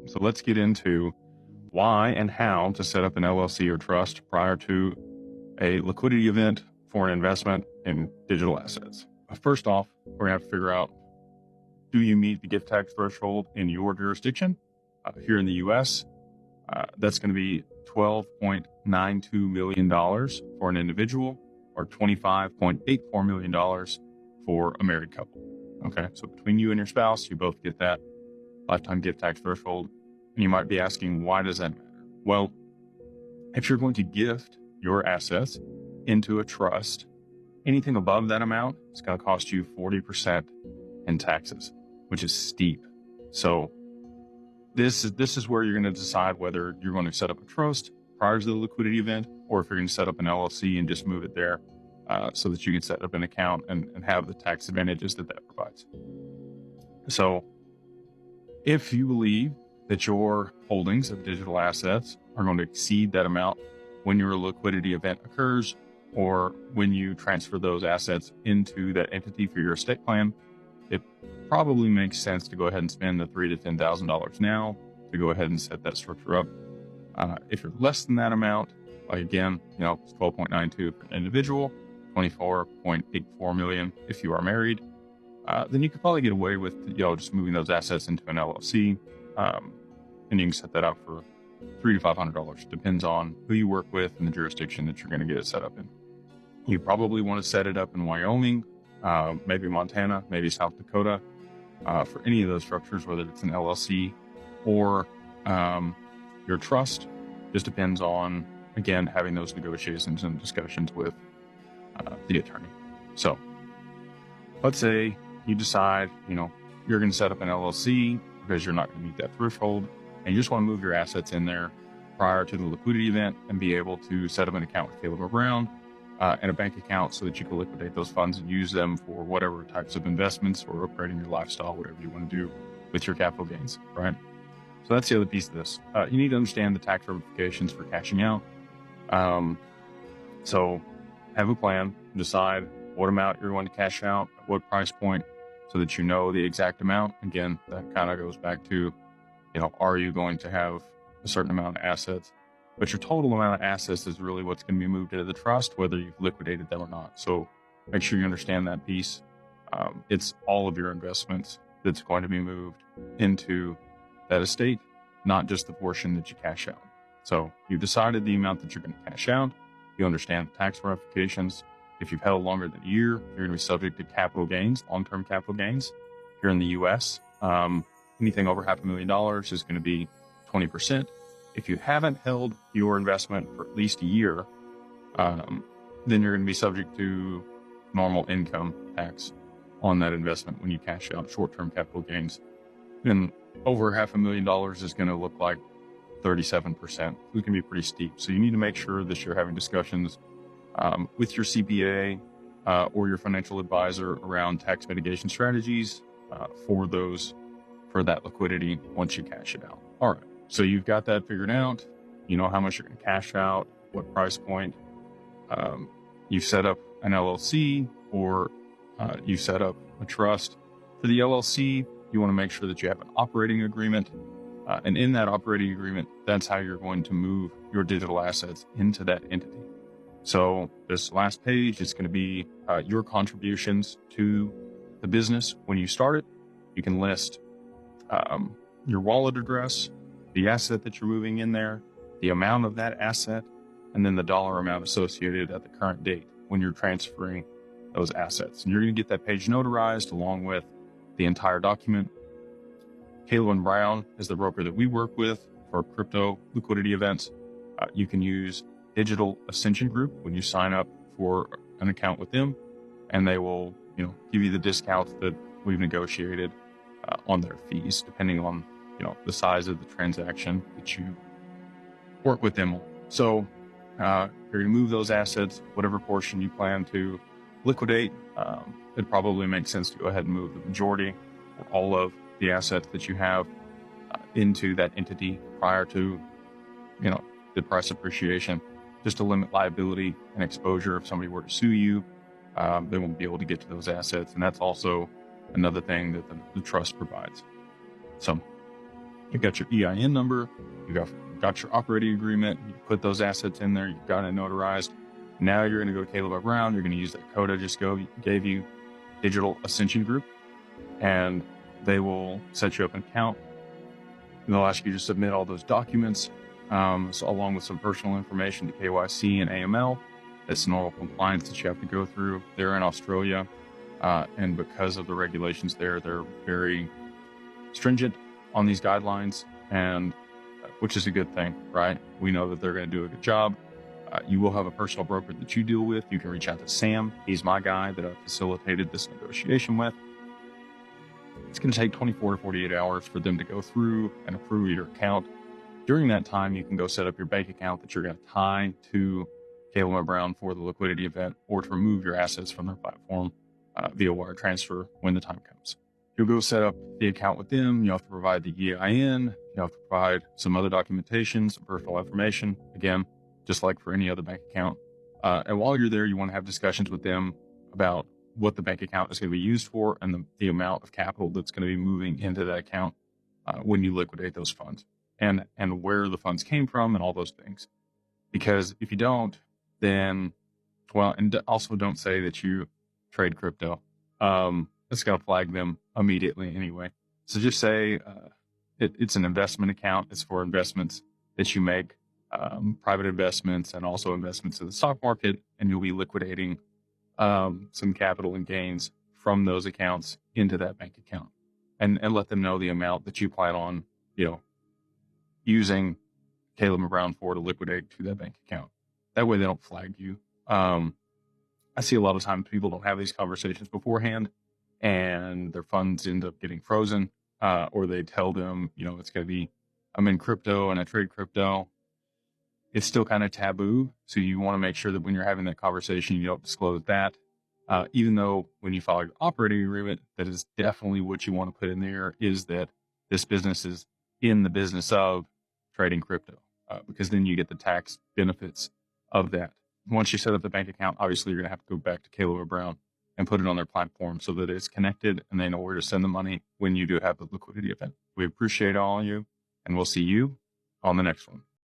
So let's get into why and how to set up an LLC or trust prior to a liquidity event for an investment in digital assets. First off, we're going to have to figure out, do you meet the gift tax threshold in your jurisdiction? Here in the U.S., that's going to be $12.92 million for an individual or $25.84 million for a married couple. Okay, so between you and your spouse, you both get that lifetime gift tax threshold. And you might be asking, why does that matter? Well, if you're going to gift your assets into a trust, anything above that amount is going to cost you 40% in taxes, which is steep. So this is where you're going to decide whether you're going to set up a trust prior to the liquidity event, or if you're going to set up an LLC and just move it there so that you can set up an account and have the tax advantages that provides. So if you believe that your holdings of digital assets are going to exceed that amount when your liquidity event occurs, or when you transfer those assets into that entity for your estate plan, it probably makes sense to go ahead and spend the $3,000 to $10,000 now to go ahead and set that structure up. If you're less than that amount, like again, it's 12.92 for an individual, 24.84 million if you are married, then you could probably get away with just moving those assets into an LLC, and you can set that up for $300 to $500. Depends on who you work with and the jurisdiction that you're going to get it set up in. You probably want to set it up in Wyoming, maybe Montana, maybe South Dakota, for any of those structures, whether it's an LLC or your trust. Just depends on, again, having those negotiations and discussions with the attorney. So let's say you decide, you're going to set up an LLC because you're not going to meet that threshold, and you just want to move your assets in there prior to the liquidity event and be able to set up an account with Caleb Brown and a bank account so that you can liquidate those funds and use them for whatever types of investments or upgrading your lifestyle, whatever you want to do with your capital gains, right? So that's the other piece of this. You need to understand the tax ramifications for cashing out. So have a plan, decide what amount you're going to cash out, at what price point, so that you know the exact amount. Again, that kind of goes back to, are you going to have a certain amount of assets? But your total amount of assets is really what's going to be moved into the trust, whether you've liquidated them or not. So make sure you understand that piece. It's all of your investments that's going to be moved into that estate, not just the portion that you cash out. So you've decided the amount that you're going to cash out. You understand the tax ramifications. If you've held longer than a year, you're going to be subject to capital gains, long-term capital gains. Here in the U.S., anything over $500,000 is going to be 20%. If you haven't held your investment for at least a year, then you're going to be subject to normal income tax on that investment when you cash out short-term capital gains. And over $500,000 is going to look like 37%. It can be pretty steep. So you need to make sure that you're having discussions with your CPA or your financial advisor around tax mitigation strategies for that liquidity once you cash it out. All right. So you've got that figured out. You know how much you're going to cash out, what price point. You've set up an LLC or you set up a trust. For the LLC, you want to make sure that you have an operating agreement. And in that operating agreement, that's how you're going to move your digital assets into that entity. So this last page is going to be your contributions to the business. When you start it, you can list your wallet address, the asset that you're moving in there, the amount of that asset, and then the dollar amount associated at the current date when you're transferring those assets. And you're going to get that page notarized along with the entire document. Caleb Brown is the broker that we work with for crypto liquidity events. You can use Digital Ascension Group when you sign up for an account with them, and they will, give you the discounts that we've negotiated on their fees, depending on, the size of the transaction that you work with them on. So you're going to move those assets, whatever portion you plan to liquidate. It probably makes sense to go ahead and move the majority or all of the assets that you have into that entity prior to, the price appreciation, just to limit liability and exposure. If somebody were to sue you, they won't be able to get to those assets. And that's also another thing that the trust provides. So You got your EIN number, you got your operating agreement, you put those assets in there, you've got it notarized. Now you're going to go to Caleb Brown, you're going to use that code I just gave you, Digital Ascension Group, and they will set you up an account. And they'll ask you to submit all those documents, so along with some personal information to KYC and AML. That's normal compliance that you have to go through. They're in Australia, and because of the regulations there, they're very stringent on these guidelines, and which is a good thing, right? We know that they're going to do a good job. You will have a personal broker that you deal with. You can reach out to Sam. He's my guy that I facilitated this negotiation with. It's going to take 24 to 48 hours for them to go through and approve your account. During that time, you can go set up your bank account that you're going to tie to Caleb Brown for the liquidity event, or to remove your assets from their platform via wire transfer when the time comes. You'll go set up the account with them. You have to provide the EIN. You have to provide some other documentation, some personal information. Again, just like for any other bank account. And while you're there, you want to have discussions with them about what the bank account is going to be used for, and the amount of capital that's going to be moving into that account when you liquidate those funds, and where the funds came from and all those things. Because if you don't, then, well, and also don't say that you trade crypto. It's going to flag them immediately anyway. So just say it's an investment account. It's for investments that you make, private investments, and also investments in the stock market, and you'll be liquidating some capital and gains from those accounts into that bank account, and let them know the amount that you plan on, using Caleb Brown for to liquidate to that bank account. That way they don't flag you. I see a lot of times people don't have these conversations beforehand, and their funds end up getting frozen, or they tell them, it's going to be, I'm in crypto and I trade crypto. It's still kind of taboo. So you want to make sure that when you're having that conversation, you don't disclose that. Even though when you file your operating agreement, that is definitely what you want to put in there, is that this business is in the business of trading crypto, because then you get the tax benefits of that. Once you set up the bank account, obviously you're going to have to go back to Caleb Brown and put it on their platform so that it's connected and they know where to send the money when you do have the liquidity event. We appreciate all of you, and we'll see you on the next one.